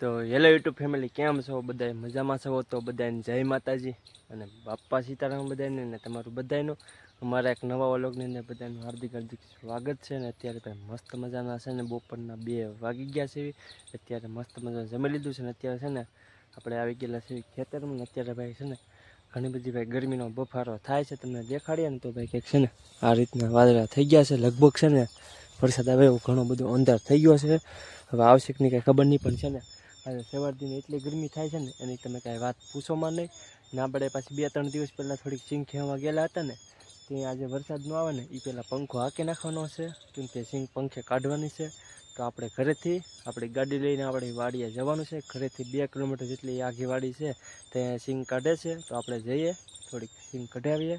તો hello YouTube family, કેમ છો બધા? મજામાં છો? તો બધાને જય માતાજી અને બાપા સીતારામ બધાને ને તમારું બધાનું અમારા એક નવા વ્લોગની અંદર બધાનું હાર્દિક હાર્દિક સ્વાગત છે. ને અત્યારે ભાઈ મસ્ત મજાના છે ને બપોરના 2 વાગી ગયા છે. અત્યારે મસ્ત મજાનું જમી લીધું છે ને અત્યારે છે ને આપણે આવી ગયેલા છે ખેતરમાં. અત્યારે ભાઈ છે ને ઘણી બધી ભાઈ ગરમીનો બફારો થાય છે, તમને દેખાડીએ ને તો ભાઈ કંઈક છે ને આ રીતના વાદળા થઈ ગયા છે. લગભગ છે ને વરસાદ આવે એવું ઘણો બધો અંધાર થઈ ગયો છે. હવે આવશે કે નહીં કાંઈ ખબર નહીં, પણ છે ને આજે સવારથી એટલી ગરમી થાય છે ને એની તમે કાંઈ વાત પૂછોમાં નહીં. ને આપણે પાછી 2-3 દિવસ પહેલાં થોડીક સિંગ ખેવા ગયેલા હતા ને, ત્યાં આજે વરસાદ ન આવે ને એ પહેલાં પંખો હાંકી નાખવાનો છે, કેમ કે સિંગ પંખે કાઢવાની છે. તો આપણે ઘરેથી આપણી ગાડી લઈને આપણી વાડીએ જવાનું છે. ઘરેથી 2 કિલોમીટર જેટલી આખી વાડી છે, ત્યાં સિંગ કાઢે છે. તો આપણે જઈએ થોડીક સિંગ કઢાવીએ.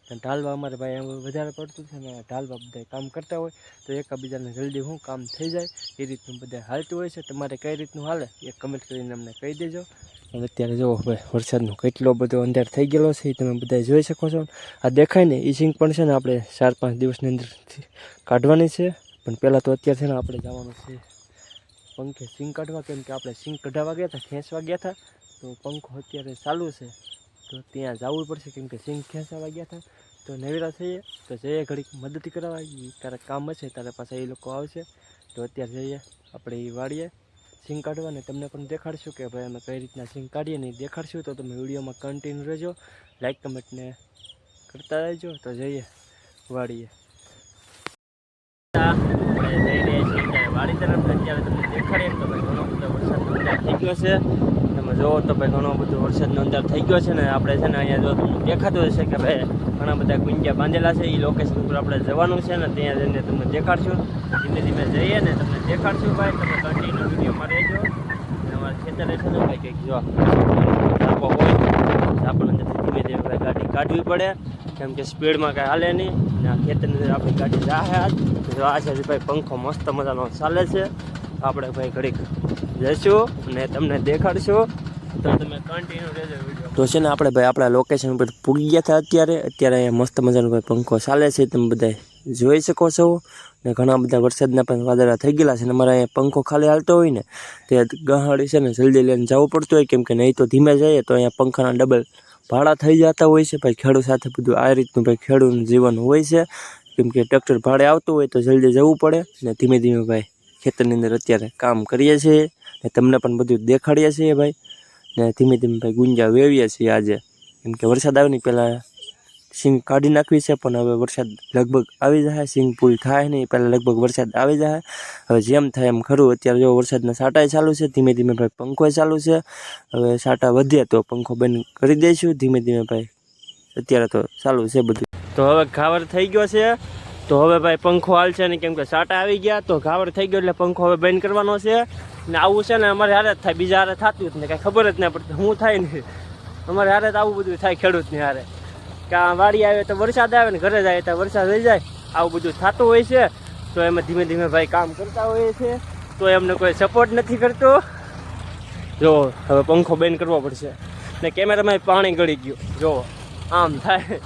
અને ઢાલવા અમારે ભાઈ વધારે પડતું છે ને, ઢાલવા બધા કામ કરતા હોય તો એકબીજાને જલ્દી શું કામ થઈ જાય એ રીતનું બધા હાલતું હોય છે. તમારે કઈ રીતનું હાલે એ કમેન્ટ કરીને અમને કહી દેજો. અને અત્યારે જુઓ ભાઈ વરસાદનો કેટલો બધો અંધાર થઈ ગયેલો છે, એ તમે બધા જોઈ શકો છો. આ દેખાય ને એ સિંગ પણ છે ને આપણે 4-5 દિવસની અંદરથી કાઢવાની છે. પણ પહેલાં તો અત્યારે છે ને આપણે જવાનું છે પંખે સિંગ કાઢવા, કેમ કે આપણે સિંગ કઢાવવા ગયા હતા, ખેંચવા ગયા હતા. તો પંખો અત્યારે ચાલુ છે તો ત્યાં જવું પડશે, કેમ કે સિંગ ખેંચાવા ગયા હતા. તો નવીરા થઈએ તો જઈએ ઘડીક મદદ કરાવવા, ક્યારેક કામ હશે ત્યારે પાછા એ લોકો આવશે. તો અત્યારે જઈએ આપણે એ વાડીએ સિંગ કાઢવા ને તમને પણ દેખાડશું કે ભાઈ અમે કઈ રીતના સિંગ કાઢીએ ને દેખાડશું. તો તમે વિડીયોમાં કન્ટિન્યુ રહેજો, લાઈક કમેન્ટને કરતા રહેજો. તો જઈએ વાડીએ. વાડી તરફ અત્યારે તમને દેખાડીએ તો ભાઈ ઘણો બધો વરસાદનો અંદાજ થઈ ગયો છે. તમે જુઓ તો ભાઈ ઘણો બધો વરસાદનો અંદાજ થઈ ગયો છે ને આપણે છે ને અહીંયા જો તમને દેખાતું હશે કે ભાઈ ઘણા બધા ગુંજા બાંધેલા છે. એ લોકેશન ઉપર આપણે જવાનું છે ને ત્યાં જઈને તમને દેખાડશું. ધીમે ધીમે જઈએ ને તમને દેખાડશું ભાઈ, તમે કન્ટિન્યુ વિડીયોમાં રહેજો. અને અમારા ખેતરે છે ને ભાઈ કંઈક જો ઝાપો હોય ઝાપોની અંદરથી ધીમે ધીમે ભાઈ ગાડી કાઢવી પડે, કેમ કે સ્પીડમાં કાંઈ હાલે નહીં. ને આ ખેતરની અંદર આપણી ગાડી જાહે આજ. તો આ છે ભાઈ પંખો મસ્ત મજાનો ચાલે છે. આપણે ભાઈ ઘડીક જઈશું અને તમને દેખાડશું. તો તમે કન્ટિન્યુ રહેજો વિડીયો. તો છે ને આપણે ભાઈ આપણા લોકેશન ઉપર પૂગી ગયા હતા. અત્યારે અહીંયા મસ્ત મજાનો ભાઈ પંખો ચાલે છે, તમે બધા જોઈ શકો છો. ને ઘણા બધા વરસાદના પણ વાદળા થઈ ગયેલા છે. ને અમારે અહીંયા પંખો ખાલી હાલતો હોય ને તે ગહાડી છે ને જલ્દી લઈને જવું પડતું હોય, કેમ કે નહીં તો ધીમે જઈએ તો અહીંયા પંખાના ડબલ ભાડા થઈ જતા હોય છે. ભાઈ ખેડૂત સાથે બધું આ રીતનું ભાઈ ખેડૂતનું જીવન હોય છે, કેમ કે ટ્રેક્ટર ભાડે આવતું હોય તો જલ્દી જવું પડે. ને ધીમે ધીમે ભાઈ ખેતરની અંદર અત્યારે કામ કરીએ છીએ ને તમને પણ બધું દેખાડીએ છીએ ભાઈ. ને ધીમે ધીમે ભાઈ ગુંજા વેવીએ છીએ આજે, કેમ કે વરસાદ આવે ને પહેલાં સિંગ કાઢી નાખવી છે. પણ હવે વરસાદ લગભગ આવી જાય, સિંગ પૂરી થાય નહીં પહેલાં લગભગ વરસાદ આવી જાય. હવે જેમ થાય એમ ખરું. અત્યારે જો વરસાદના સાટાય ચાલુ છે, ધીમે ધીમે ભાઈ પંખોય ચાલુ છે. હવે સાટા વધે તો પંખો બંધ કરી દઈશું ધીમે ધીમે ભાઈ. અત્યારે તો ચાલુ છે બધું. તો હવે ઘાવર થઈ ગયો છે, તો હવે ભાઈ પંખો હાલશે નહીં, કેમ કે સાટા આવી ગયા. તો ઘાવર થઈ ગયો એટલે પંખો હવે બંધ કરવાનો છે. ને આવું છે ને અમારે હારે જ થાય, બીજા હારે થતું જ ને કાંઈ ખબર જ ના પડતી શું થાય ને. અમારે હારે જ આવું બધું થાય ખેડૂતની હારે, કે આ વાડી આવે તો વરસાદ આવે ને ઘરે જાય તો વરસાદ થઈ જાય. આવું બધું થતું હોય છે. તો એમાં ધીમે ધીમે ભાઈ કામ કરતા હોઈએ છે, તો એમને કોઈ સપોર્ટ નથી કરતો. જો હવે પંખો બંધ કરવો પડશે. ને કેમેરામાં પાણી ગળી ગયું, જો આમ થાય.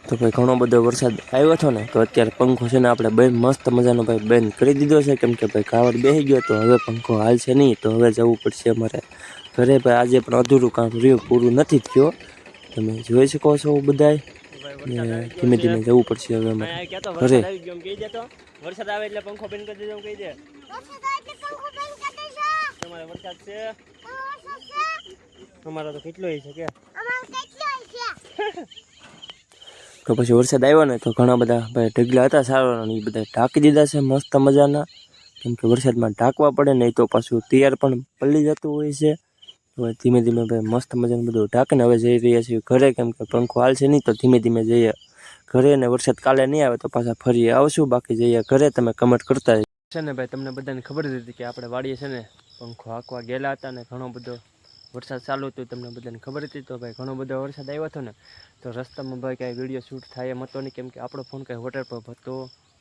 તો ભાઈ ઘણો બધો વરસાદ આવ્યો હતો ને, તો અત્યારે પંખો છે ને આપણે બંધ મસ્ત મજાનો ભાઈ બંધ કરી દીધો છે, કેમ કે ભાઈ કાવડ બેસી ગયો. તો હવે પંખો હાલશે નહીં, તો હવે જવું પડશે અમારે ઘરે. ભાઈ આજે પણ અધૂરું કામ રહ્યું, પૂરું નથી થયો, તમે જોઈ શકો છો બધાય. ધીમે ધીમે જવું પડશે હવે અમારે ઘરે. વરસાદ આવે એટલે પંખો બંધ કરી દેજો કહી દે. તમારે વરસાદ છે? અમારો તો કેટલો છે કે તો પછી વરસાદ આવ્યો ને તો ઘણા બધા ભાઈ ઢગલા હતા સારા, એ બધા ઢાંકી દીધા છે મસ્ત મજાના, કેમ કે વરસાદમાં ઢાંકવા પડે નહીં તો પાછું તૈયાર પણ પલળી જતું હોય છે. હવે ધીમે ધીમે ભાઈ મસ્ત મજાનું બધું ઢાંકીને હવે જઈ રહ્યા છીએ ઘરે, કેમ કે પંખો હાલશે નહીં. તો ધીમે ધીમે જઈએ ઘરે. ને વરસાદ કાલે નહીં આવે તો પાછા ફરી આવશું, બાકી જઈએ ઘરે. તમે કમેન્ટ કરતા છે ને ભાઈ. તમને બધાને ખબર જ હતી કે આપણે વાડીએ છે ને પંખો હાંકવા ગયેલા હતા ને ઘણો બધો વરસાદ ચાલુ હતો, તમને બધાને ખબર હતી. તો ભાઈ ઘણો બધો વરસાદ આવ્યો હતો ને, તો રસ્તામાં ભાઈ કાંઈ વિડીયો શૂટ થાય એમ હતો નહીં, કેમ કે આપણો ફોન કાંઈ વોટરપ્રૂફ હતો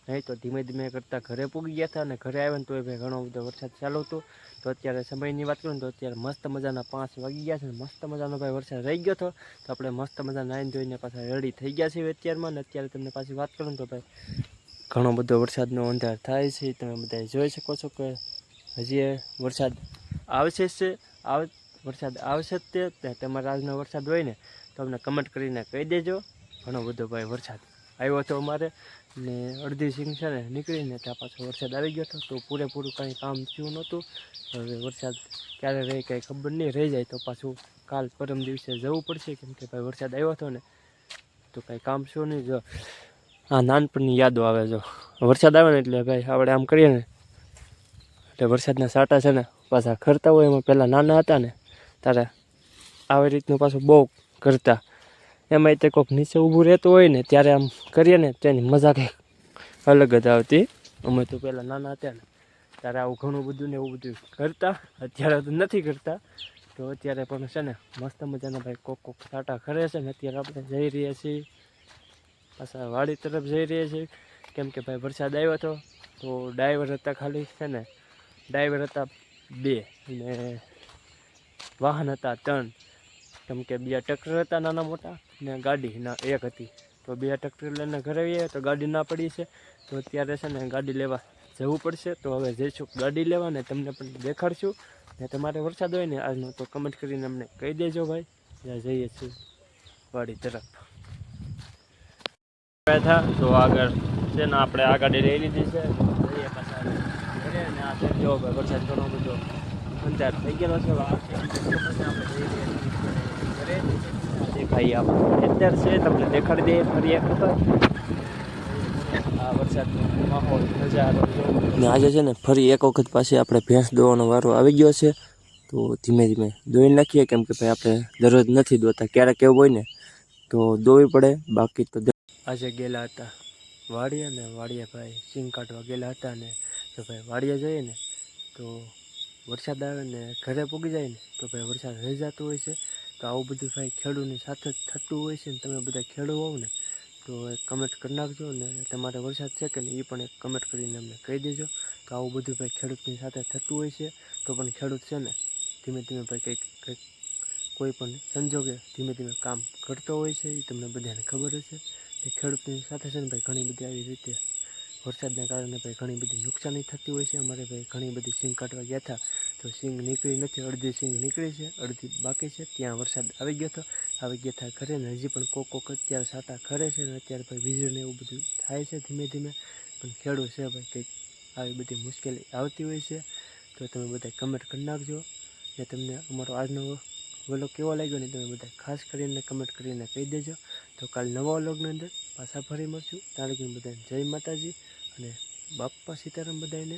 નહીં. તો ધીમે ધીમે કરતાં ઘરે પૂગી ગયા હતા. અને ઘરે આવ્યા ને તો ભાઈ ઘણો બધો વરસાદ ચાલુ હતો. તો અત્યારે સમયની વાત કરું ને તો અત્યારે મસ્ત મજાના 5 વાગી ગયા છે. મસ્ત મજાનો ભાઈ વરસાદ રહી ગયો હતો. તો આપણે મસ્ત મજા નાહીને ધોઈને પાછા રેડી થઈ ગયા છીએ અત્યારમાં. ને અત્યારે તમને પાછી વાત કરું ને તો ભાઈ ઘણો બધો વરસાદનો અંધાર થાય છે, તમે બધા જોઈ શકો છો કે હજી વરસાદ આવશે છે વરસાદ આવશે જ તે તમારા આજનો વરસાદ હોય ને તો અમને કમેન્ટ કરીને કહી દેજો. ઘણો બધો ભાઈ વરસાદ આવ્યો હતો અમારે ને અડધી સિંગ છે ને નીકળીને ત્યાં પાછો વરસાદ આવી ગયો હતો. તો પૂરેપૂરું કાંઈ કામ થયું નહોતું. હવે વરસાદ ક્યારે રહે કંઈ ખબર નહીં, રહી જાય તો પાછું કાલ પરમ દિવસે જવું પડશે, કેમ કે ભાઈ વરસાદ આવ્યો હતો ને તો કાંઈ કામ શું નહીં. જો આ નાનપણની યાદો આવે, જો વરસાદ આવે ને એટલે ભાઈ આપણે આમ કરીએ ને એટલે વરસાદના સાટા છે ને પાછા ખરતા હોય. એમાં પહેલાં નાના હતા ને ત્યારે આવી રીતનું પાછું બહુ કરતા. એમાંય તે કોઈક નીચે ઊભું રહેતું હોય ને ત્યારે આમ કરીએ ને તેની મજા કંઈક અલગ જ આવતી. અમે તો પહેલાં નાના હતા ને ત્યારે આવું ઘણું બધું ને એવું બધું કરતા. અત્યારે તો નથી કરતા. તો અત્યારે પણ છે ને મસ્ત મજાના ભાઈ કોક સાટા ખરે છે ને અત્યારે આપણે જઈ રહ્યા છીએ પાછા વાડી તરફ જઈ રહ્યા છીએ. કેમ કે ભાઈ વરસાદ આવ્યો હતો તો ડ્રાઈવર હતા ખાલી છે ને, ડ્રાઈવર હતા 2 ને વાહન હતા 3. કેમ કે 2 ટ્રેક્ટર હતા નાના મોટા ને ગાડી ના 1 હતી. તો 2 ટ્રેક્ટર લઈને ઘરે આવીએ તો ગાડી ના પડી છે. તો અત્યારે છે ને ગાડી લેવા જવું પડશે. તો હવે જઈશું ગાડી લેવા ને તમને પણ દેખાડશું. ને તમારે વરસાદ હોય ને આજનો તો કમેન્ટ કરીને અમને કહી દેજો ભાઈ. ત્યાં જઈએ છીએ વાડી તરફ. તો આગળ છે ને આપણે આ ગાડી લઈ લીધી છે. જઈએ પાછા ઘરે ને આ છે જો ભાઈ વરસાદ ઘણો બધો અંધાર થઈ ગયેલો છે. આપણે જઈ રહ્યા છીએ ઘરે. દેખાઈ આપણે અત્યારે છે તમને દેખાડી દઈએ ફરી એક વખત આ વરસાદનો માહોલ નજારો. ને આજે છે ને ફરી એક વખત પાછી આપણે ભેંસ દોવાનો વારો આવી ગયો છે. તો ધીમે ધીમે દોઈ નાખીએ, કેમ કે ભાઈ આપણે દરરોજ નથી દોતા, ક્યારેક એવું હોય ને તો દોવી પડે. બાકી તો આજે ગયેલા હતા વાડીએ ને વાડીએ ભાઈ સિંગ કાઢવા ગયેલા હતા ને તો ભાઈ વાડીએ જઈએ ને તો વરસાદ આવે ને ઘરે પૂગી જાય ને તો ભાઈ વરસાદ રહી જતો હોય છે. તો આવું બધું ભાઈ ખેડૂતની સાથે જ થતું હોય છે. ને તમે બધા ખેડૂત હોવ ને તો એક કમેન્ટ કરી નાખજો ને તમારે વરસાદ છે કે નહીં એ પણ એક કમેન્ટ કરીને અમને કહી દેજો. તો આવું બધું ભાઈ ખેડૂતની સાથે થતું હોય છે. તો પણ ખેડૂત છે ને ધીમે ધીમે ભાઈ કંઈક કોઈ પણ સંજોગે ધીમે ધીમે કામ કરતો હોય છે. એ તમને બધાને ખબર હશે. તે ખેડૂતની સાથે છે ને ભાઈ ઘણી બધી આવી રીતે વરસાદના કારણે ભાઈ ઘણી બધી નુકસાની થતી હોય છે. અમારે ભાઈ ઘણી બધી સિંગ કાઢવા ગયા હતા તો સિંગ નીકળી નથી, અડધી સિંગ નીકળી છે, અડધી બાકી છે. ત્યાં વરસાદ આવી ગયો હતા ઘરે ને હજી પણ કોક અત્યારે સાટા ખરે છે. ને અત્યારે ભાઈ વીજળીને એવું બધું થાય છે ધીમે ધીમે. પણ ખેડૂત છે ભાઈ કંઈક આવી બધી મુશ્કેલી આવતી હોય છે. તો તમે બધા કમેન્ટ કરી નાખજો ને તમને અમારો આજનો વ્લોગ કેવો લાગ્યો ને તમે બધા ખાસ કરીને કમેન્ટ કરીને કહી દેજો. તો કાલ નવા વ્લોગની અંદર પાછા ફરી મળશું. ત્યાં લગીને બધાને જય માતાજી અને બાપ્પા સીતારામ બધાને.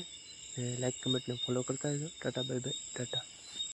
લાઈક કમેન્ટને ફોલો કરતા રહેજો. Tata bye bye Tata.